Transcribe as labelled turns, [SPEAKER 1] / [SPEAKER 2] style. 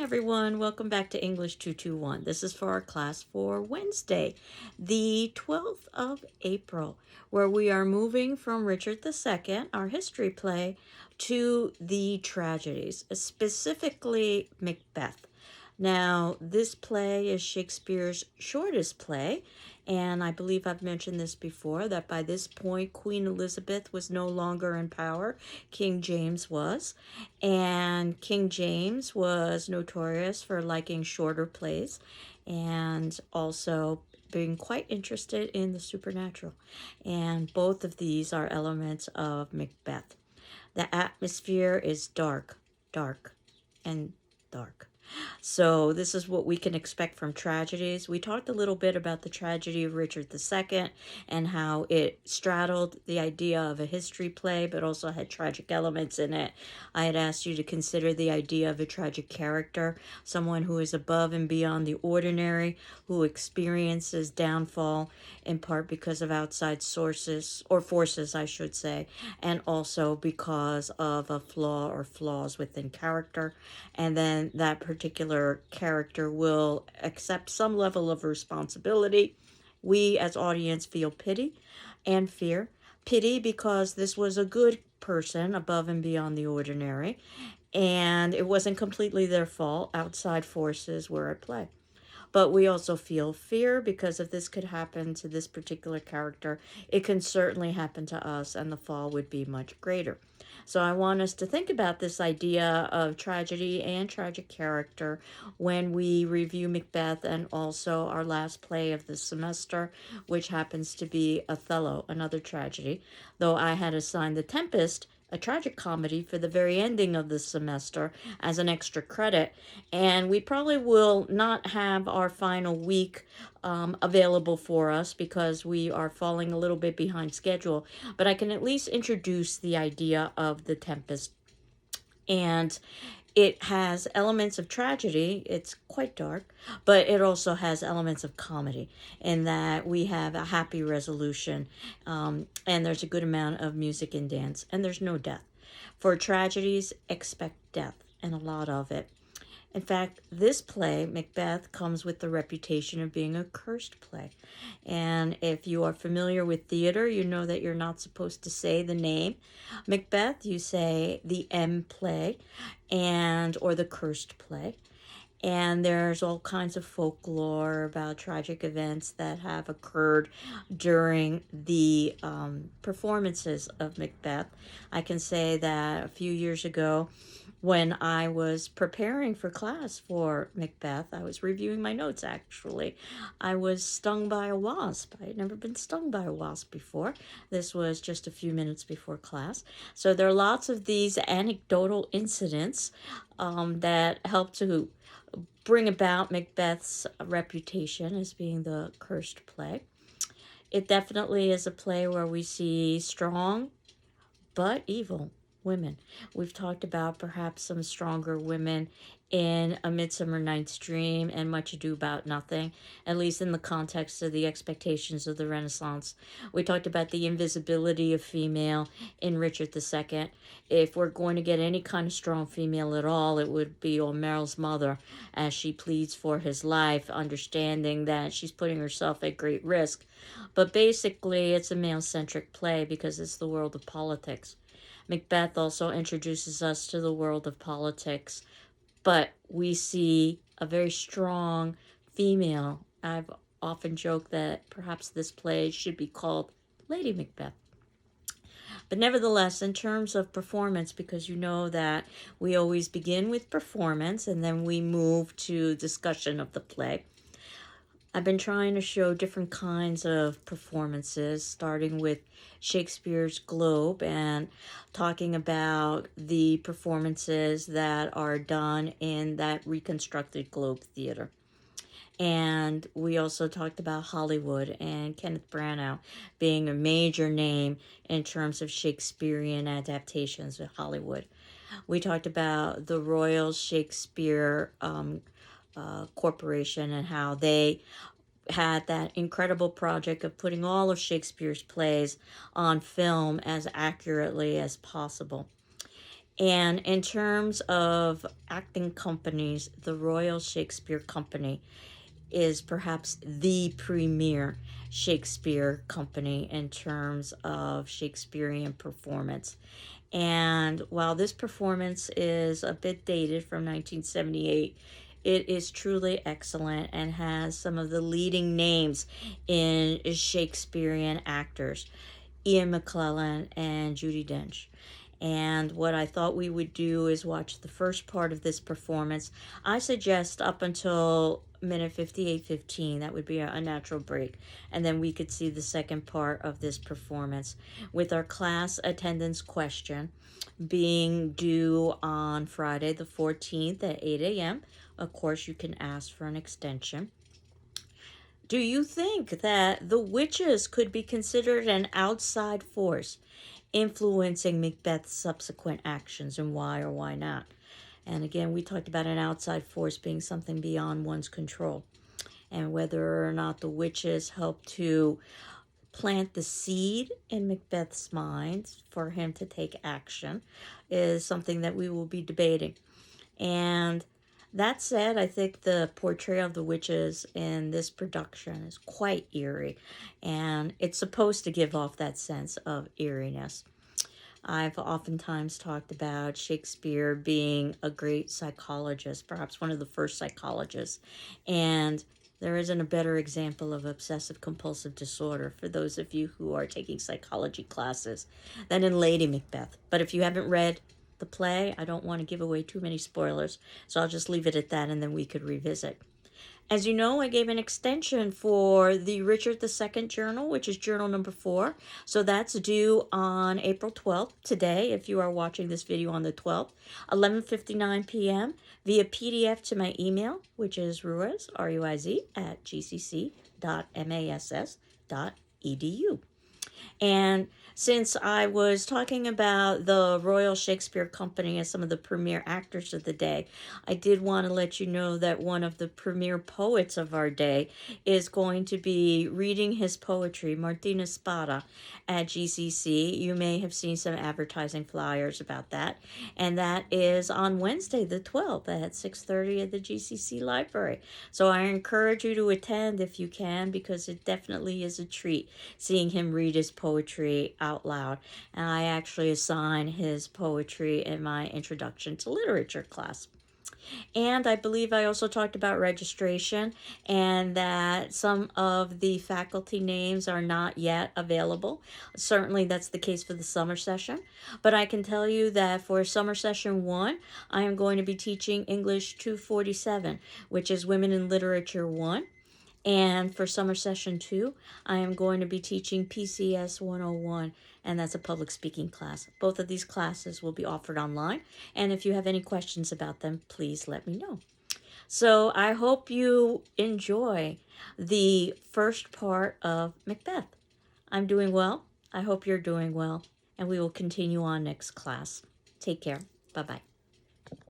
[SPEAKER 1] everyone, welcome back to English 221. This is for our class for Wednesday, the 12th of April, where we are moving from Richard II, our history play, to the tragedies, specifically Macbeth. Now, this play is Shakespeare's shortest play, and I believe I've mentioned this before that by this point, Queen Elizabeth was no longer in power. King James was, and King James was notorious for liking shorter plays and also being quite interested in the supernatural. And both of these are elements of Macbeth. The atmosphere is dark, dark, and dark. So this is what we can expect from tragedies. We talked a little bit about the tragedy of Richard II and how it straddled the idea of a history play, but also had tragic elements in it. I had asked you to consider the idea of a tragic character, someone who is above and beyond the ordinary, who experiences downfall in part because of outside sources, or forces, I should say, and also because of a flaw or flaws within character. And then that particular character will accept some level of responsibility. We as audience feel pity and fear. Pity because this was a good person above and beyond the ordinary, and it wasn't completely their fault. Outside forces were at play. But we also feel fear because if this could happen to this particular character, it can certainly happen to us, and the fall would be much greater. So I want us to think about this idea of tragedy and tragic character when we review Macbeth and also our last play of the semester, which happens to be Othello, another tragedy. Though I had assigned The Tempest, a tragic comedy, for the very ending of the semester as an extra credit. And we probably will not have our final week available for us because we are falling a little bit behind schedule. But I can at least introduce the idea of The Tempest. And it has elements of tragedy. It's quite dark, but it also has elements of comedy in that we have a happy resolution, and there's a good amount of music and dance, and there's no death. For tragedies, expect death, and a lot of it. In fact, this play, Macbeth, comes with the reputation of being a cursed play. And if you are familiar with theater, you know that you're not supposed to say the name Macbeth. You say the M play or the cursed play. And there's all kinds of folklore about tragic events that have occurred during the performances of Macbeth. I can say that a few years ago, when I was preparing for class for Macbeth, I was reviewing my notes actually. I was stung by a wasp. I had never been stung by a wasp before. This was just a few minutes before class. So there are lots of these anecdotal incidents that help to bring about Macbeth's reputation as being the cursed play. It definitely is a play where we see strong but evil women. We've talked about perhaps some stronger women in A Midsummer Night's Dream and Much Ado About Nothing, at least in the context of the expectations of the Renaissance. We talked about the invisibility of female in Richard II. If we're going to get any kind of strong female at all, it would be Aumerle's mother, as she pleads for his life, understanding that she's putting herself at great risk. But basically, it's a male-centric play because it's the world of politics. Macbeth also introduces us to the world of politics, but we see a very strong female. I've often joked that perhaps this play should be called Lady Macbeth. But nevertheless, in terms of performance, because you know that we always begin with performance and then we move to discussion of the play, I've been trying to show different kinds of performances, starting with Shakespeare's Globe and talking about the performances that are done in that reconstructed Globe Theater. And we also talked about Hollywood and Kenneth Branagh being a major name in terms of Shakespearean adaptations of Hollywood. We talked about the Royal Shakespeare Corporation and how they had that incredible project of putting all of Shakespeare's plays on film as accurately as possible. And in terms of acting companies, the Royal Shakespeare Company is perhaps the premier Shakespeare company in terms of Shakespearean performance. And while this performance is a bit dated from 1978, it is truly excellent and has some of the leading names in Shakespearean actors, Ian McKellen and Judi Dench. And what I thought we would do is watch the first part of this performance. I suggest up until minute 58:15. That would be a natural break. And then we could see the second part of this performance with our class attendance question being due on Friday the 14th at 8 a.m. Of course, you can ask for an extension. Do you think that the witches could be considered an outside force influencing Macbeth's subsequent actions, and why or why not? And again, we talked about an outside force being something beyond one's control, and whether or not the witches help to plant the seed in Macbeth's mind for him to take action is something that we will be debating. And that said, I think the portrayal of the witches in this production is quite eerie, and it's supposed to give off that sense of eeriness. I've oftentimes talked about Shakespeare being a great psychologist, perhaps one of the first psychologists, and there isn't a better example of obsessive compulsive disorder for those of you who are taking psychology classes than in Lady Macbeth. But if you haven't read the play, I don't want to give away too many spoilers, so I'll just leave it at that and then we could revisit. As you know, I gave an extension for the Richard II journal, which is journal number 4. So that's due on April 12th, today, if you are watching this video on the 12th, 11:59 p.m. via PDF to my email, which is Ruiz, R-U-I-Z, at gcc.mass.edu. And since I was talking about the Royal Shakespeare Company as some of the premier actors of the day, I did want to let you know that one of the premier poets of our day is going to be reading his poetry, Martina Spada, at GCC. You may have seen some advertising flyers about that. And that is on Wednesday, the 12th, at 6:30 at the GCC Library. So I encourage you to attend if you can, because it definitely is a treat seeing him read his poetry out loud. And I actually assign his poetry in my Introduction to Literature class. And I believe I also talked about registration and that some of the faculty names are not yet available. Certainly that's the case for the summer session. But I can tell you that for summer session 1, I am going to be teaching English 247, which is Women in Literature 1. And for summer session 2, I am going to be teaching PCS 101, and that's a public speaking class. Both of these classes will be offered online, and if you have any questions about them, please let me know. So I hope you enjoy the first part of Macbeth. I'm doing well. I hope you're doing well, and we will continue on next class. Take care. Bye-bye.